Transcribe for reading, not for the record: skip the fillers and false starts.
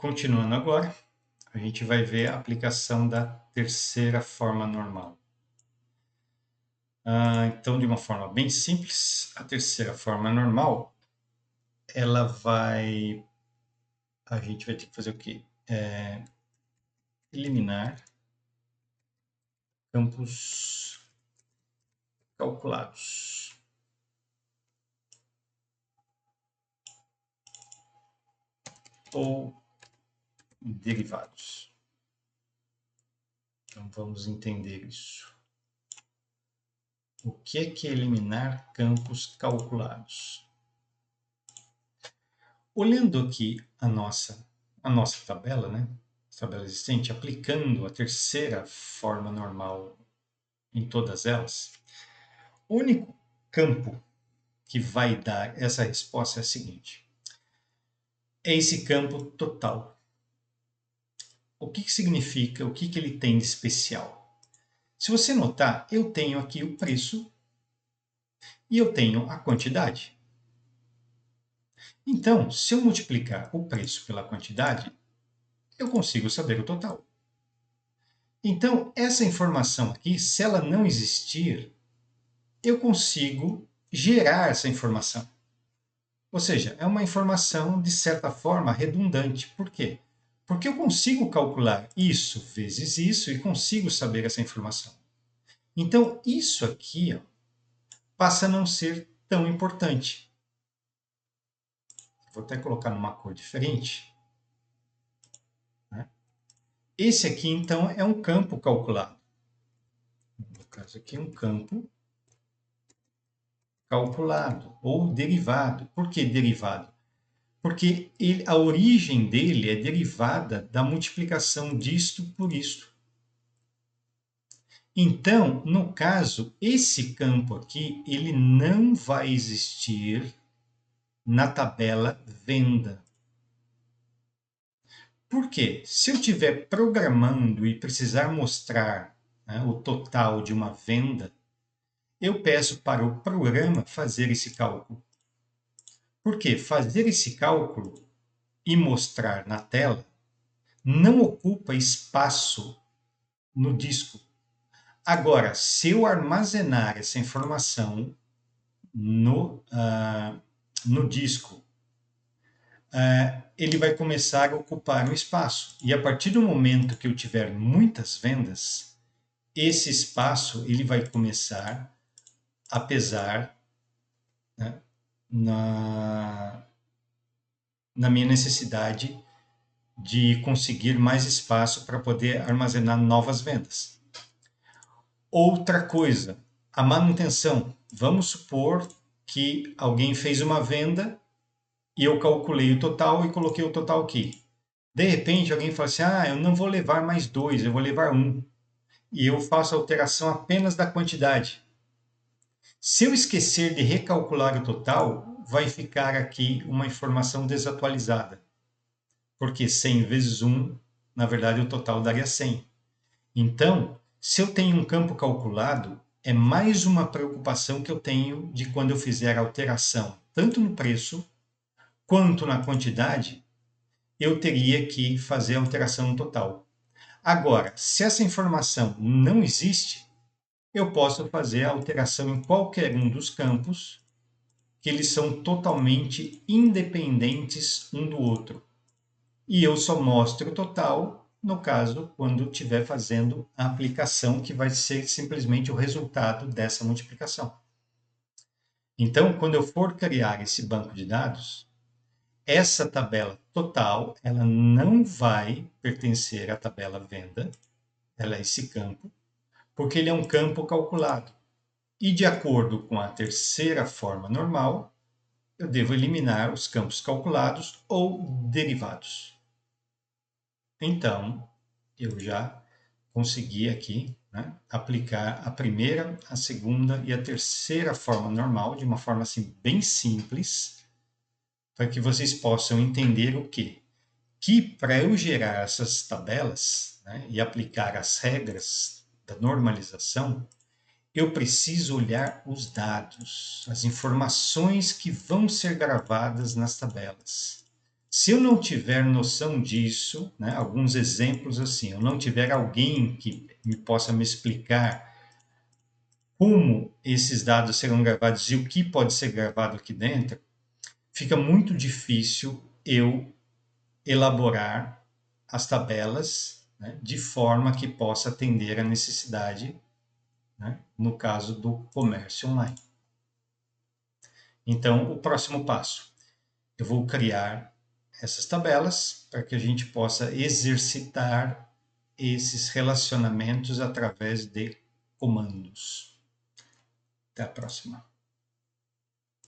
Continuando agora, a gente vai ver a aplicação da terceira forma normal. Então, de uma forma bem simples, a terceira forma normal, a gente vai ter que fazer o quê? Eliminar campos calculados. Ou derivados. Então, vamos entender isso. O que é eliminar campos calculados? Olhando aqui a nossa tabela, né? Tabela existente, aplicando a terceira forma normal em todas elas, o único campo que vai dar essa resposta é o seguinte: é esse campo total. O que significa? O que ele tem de especial? Se você notar, eu tenho aqui o preço e eu tenho a quantidade. Então, se eu multiplicar o preço pela quantidade, eu consigo saber o total. Então, essa informação aqui, se ela não existir, eu consigo gerar essa informação. Ou seja, é uma informação, de certa forma, redundante. Por quê? Porque eu consigo calcular isso vezes isso e consigo saber essa informação. Então, isso aqui passa a não ser tão importante. Vou até colocar numa cor diferente. Esse aqui, então, é um campo calculado. No caso aqui, um campo calculado ou derivado. Por que derivado? Porque a origem dele é derivada da multiplicação disto por isto. Então, no caso, esse campo aqui, ele não vai existir na tabela venda. Por quê? Se eu estiver programando e precisar mostrar, né, o total de uma venda, eu peço para o programa fazer esse cálculo. Por quê? Fazer esse cálculo e mostrar na tela não ocupa espaço no disco. Agora, se eu armazenar essa informação no disco, ele vai começar a ocupar um espaço. E a partir do momento que eu tiver muitas vendas, esse espaço ele vai começar a pesar, né, na minha necessidade de conseguir mais espaço para poder armazenar novas vendas. Outra coisa, a manutenção. Vamos supor que alguém fez uma venda e eu calculei o total e coloquei o total aqui. De repente, alguém fala assim: eu não vou levar mais 2, eu vou levar 1. E eu faço a alteração apenas da quantidade. Se eu esquecer de recalcular o total, vai ficar aqui uma informação desatualizada. Porque 100 vezes 1, na verdade, o total daria 100. Então, se eu tenho um campo calculado, é mais uma preocupação que eu tenho de quando eu fizer a alteração, tanto no preço quanto na quantidade, eu teria que fazer a alteração no total. Agora, se essa informação não existe, eu posso fazer a alteração em qualquer um dos campos, que eles são totalmente independentes um do outro. E eu só mostro o total, no caso, quando estiver fazendo a aplicação, que vai ser simplesmente o resultado dessa multiplicação. Então, quando eu for criar esse banco de dados, essa tabela total, ela não vai pertencer à tabela venda, ela é esse campo, porque ele é um campo calculado. E de acordo com a terceira forma normal, eu devo eliminar os campos calculados ou derivados. Então, eu já consegui aqui, né, aplicar a primeira, a segunda e a terceira forma normal, de uma forma assim bem simples, para que vocês possam entender o quê? Que para eu gerar essas tabelas, né, e aplicar as regras da normalização, eu preciso olhar os dados, as informações que vão ser gravadas nas tabelas. Se eu não tiver noção disso, né, alguns exemplos assim, eu não tiver alguém que possa me explicar como esses dados serão gravados e o que pode ser gravado aqui dentro, fica muito difícil eu elaborar as tabelas, né, de forma que possa atender a necessidade, né, no caso do comércio online. Então, o próximo passo, eu vou criar essas tabelas para que a gente possa exercitar esses relacionamentos através de comandos. Até a próxima.